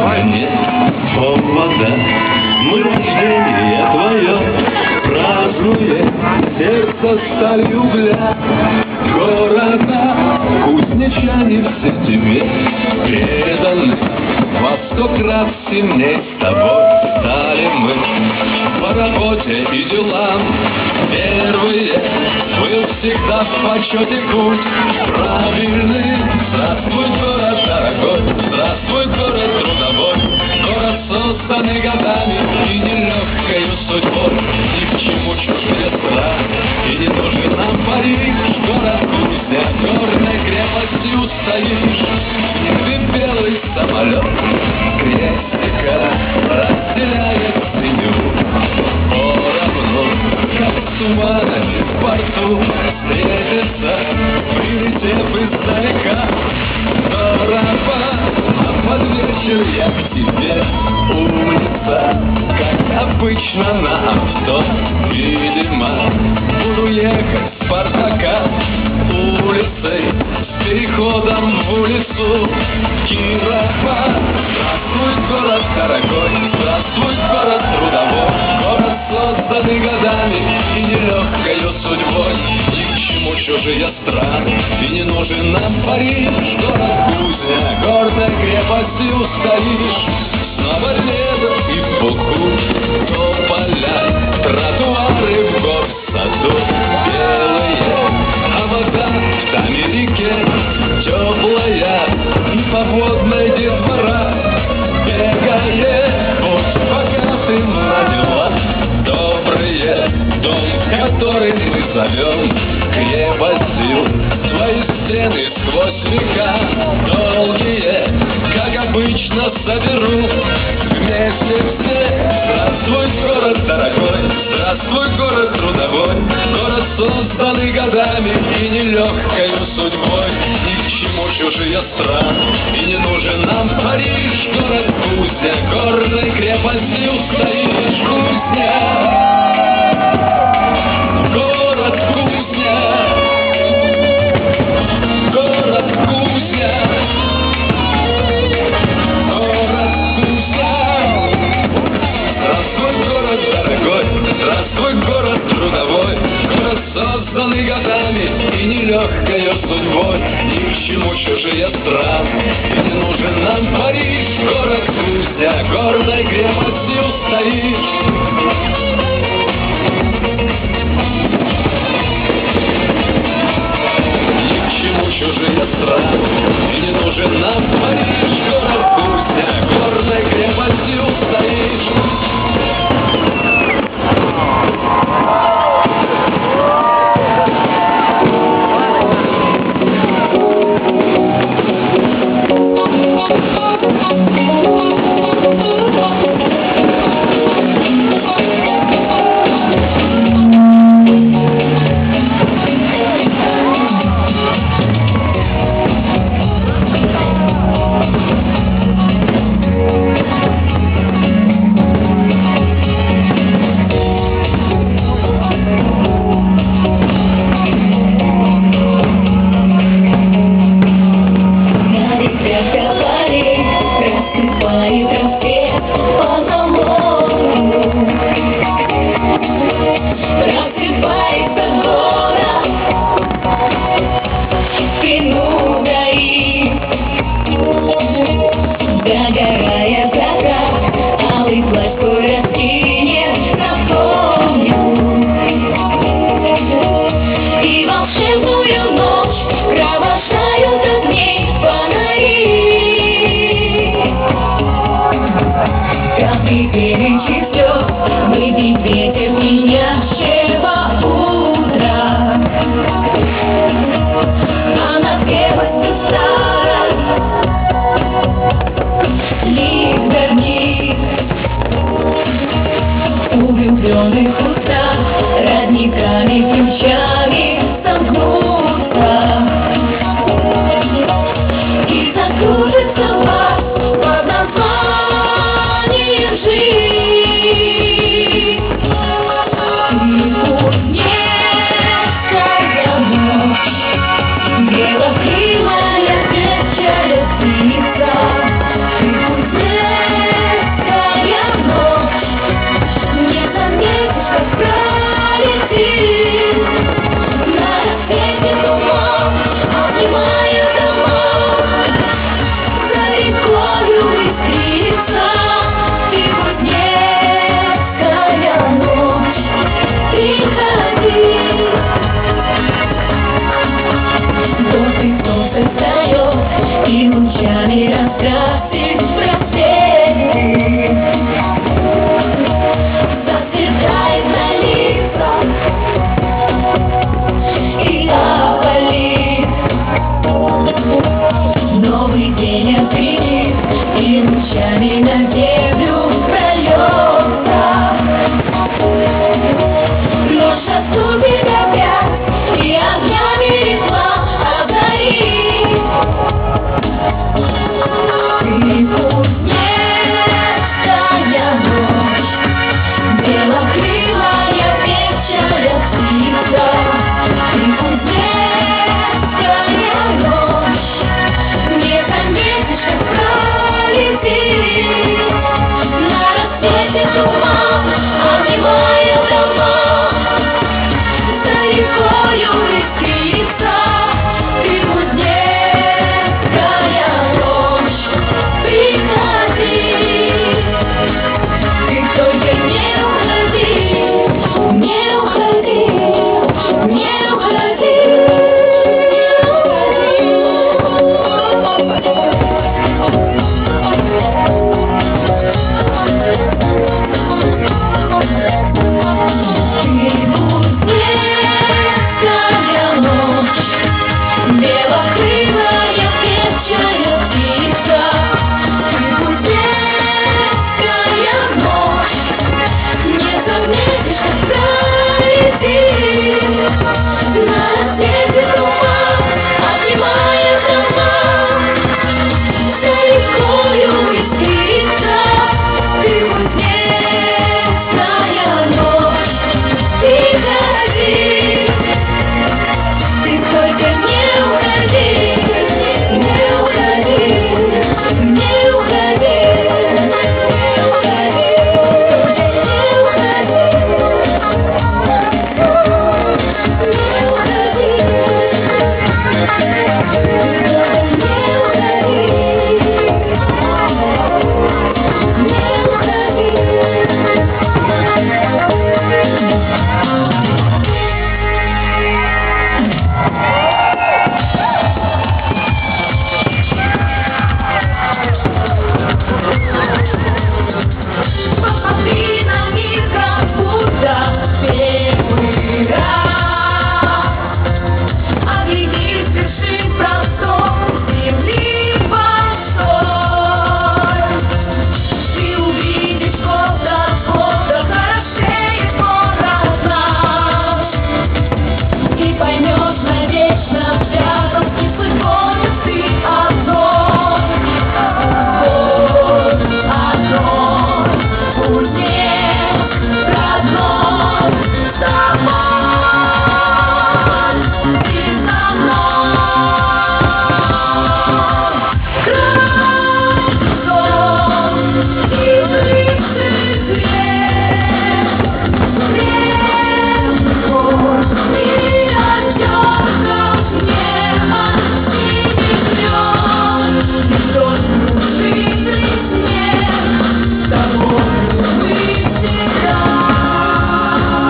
мне повода. Мы рождение твое празднуем, сердце стали угля. Города, кузнечане все тебе преданы. Во 100 крат сильней с тобой стали мы. По работе и делам первые был всегда в почете путь правильный. Здравствуй, город дорогой, здравствуй, город трудовой, город, созданный годами и нелегкою судьбой. Ни к чему чужие страны, и не нужен нам Париж. Город кузня, горной крепостью стоишь. Ты белый самолет крестика разделяет синю. Поровну, как туманами в порту встретится, прилетев издалека. Здорово, а под вечер я к тебе, умница, как обычно на авто. Видимо, буду ехать с Спартака улицей с переходом в улицу Кирова. Здравствуй, город дорогой, здравствуй, город трудовой, город, созданный годами и нелегкою судьбой. Ни к чему чужие страны, и не нужен нам Париж. Город кузня, гордой крепостью стоишь. Снова лето и в пуху тополя, тротуары в горсаду белые, а вода в Америке теплая, и по водной детвора бегает. Пусть пока ты на дела добрые, дом, который мы зовем крепостью. Твои стены сквозь века долгие, как обычно, соберу вместе все. Здравствуй, город дорогой, здравствуй, город трудовой, город, созданный годами и нелегкою судьбой. Ни к чему чужие страны, и не нужен нам Париж. Город кузня, гордой крепостью стоишь. Кузня, город кузня, город кузня, город кузня. Здравствуй, город дорогой, здравствуй, город трудовой, город, созданный годами и нелегкою судьбой. Ни к чему чужие страны, и не нужен нам Париж. Город кузня, гордой крепостью стоишь. Чужие страны, и не нужен нам Париж. Город кузня, гордой крепостью стоишь. на землю.